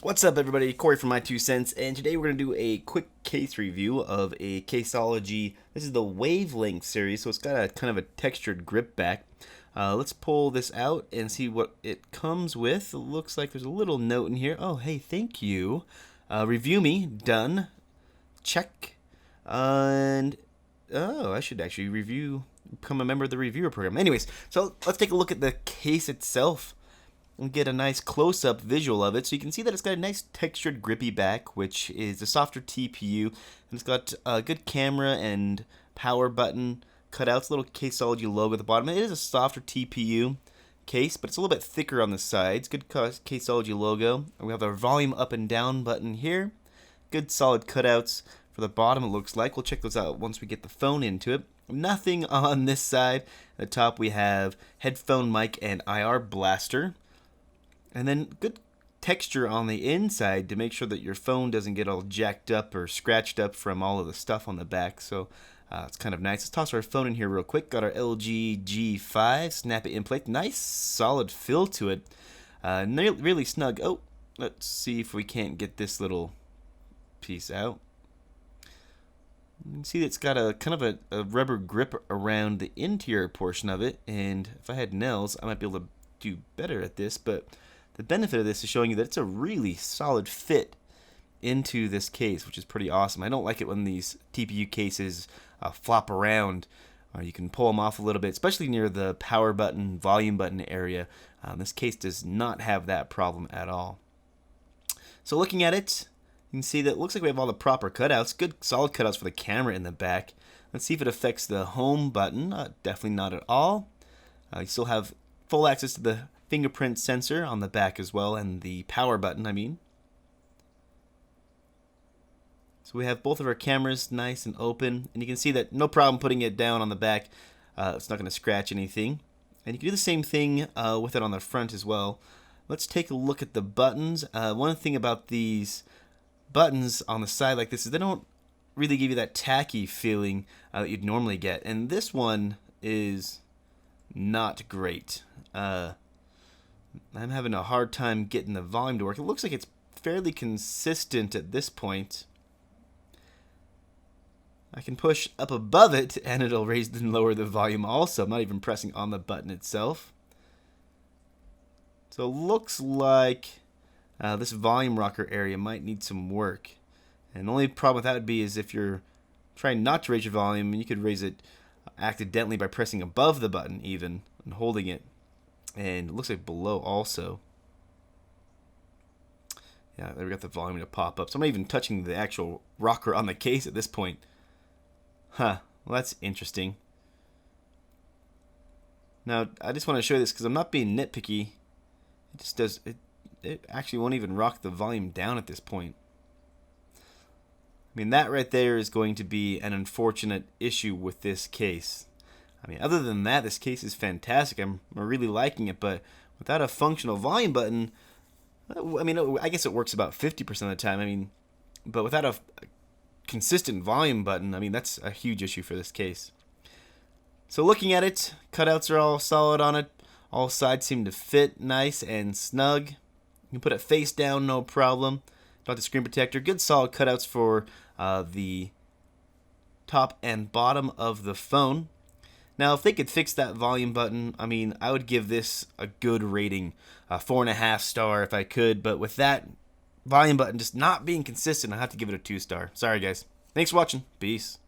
What's up, everybody? Corey from My2Cents, and today we're going to do a quick case review of a Caseology. This is the Wavelength series, so it's got a kind of a textured grip back. Let's pull this out and see what it comes with. It looks like there's a little note in here. Oh, hey, thank you. Review me, done. Check. And, oh, I should actually become a member of the reviewer program. Anyways, so let's take a look at the case itself and get a nice close-up visual of it. So you can see that it's got a nice textured grippy back, which is a softer TPU, and it's got a good camera and power button cutouts, little Caseology logo at the bottom. It is a softer TPU case, but it's a little bit thicker on the sides. Good Caseology logo. We have our volume up and down button here. Good solid cutouts for the bottom, it looks like. We'll check those out once we get the phone into it. Nothing on this side. At the top we have headphone mic and IR blaster. And then good texture on the inside to make sure that your phone doesn't get all jacked up or scratched up from all of the stuff on the back. So it's kind of nice. Let's toss our phone in here real quick. Got our LG G5, snap it in place. Nice solid fill to it. Really snug. Oh, let's see if we can't get this little piece out. You can see it's got a kind of a rubber grip around the interior portion of it. And if I had nails, I might be able to do better at this, but the benefit of this is showing you that it's a really solid fit into this case, which is pretty awesome. I don't like it when these TPU cases flop around. You can pull them off a little bit, especially near the power button, volume button area. This case does not have that problem at all. So looking at it, you can see that it looks like we have all the proper cutouts. Good solid cutouts for the camera in the back. Let's see if it affects the home button. Definitely not at all. You still have full access to the fingerprint sensor on the back as well, and the power button, I mean. So we have both of our cameras nice and open, and you can see that no problem putting it down on the back. It's not going to scratch anything. And you can do the same thing with it on the front as well. Let's take a look at the buttons. One thing about these buttons on the side like this is they don't really give you that tacky feeling that you'd normally get, and this one is not great. I'm having a hard time getting the volume to work. It looks like it's fairly consistent at this point. I can push up above it and it'll raise and lower the volume also. I'm not even pressing on the button itself. So it looks like this volume rocker area might need some work. And the only problem with that would be is if you're trying not to raise your volume, and you could raise it accidentally by pressing above the button even and holding it. And it looks like below also. Yeah, there we got the volume to pop up. So I'm not even touching the actual rocker on the case at this point. Huh, well that's interesting. Now, I just want to show you this because I'm not being nitpicky. It just does, it actually won't even rock the volume down at this point. I mean, that right there is going to be an unfortunate issue with this case. I mean, other than that, this case is fantastic. I'm really liking it, but without a functional volume button, I mean, I guess it works about 50% of the time. I mean, but without a consistent volume button, I mean, that's a huge issue for this case. So looking at it, cutouts are all solid on it. All sides seem to fit nice and snug. You can put it face down, no problem. Got the screen protector. Good solid cutouts for the top and bottom of the phone. Now, if they could fix that volume button, I mean, I would give this a good rating, 4.5 star if I could. But with that volume button just not being consistent, I have to give it a 2 star. Sorry, guys. Thanks for watching. Peace.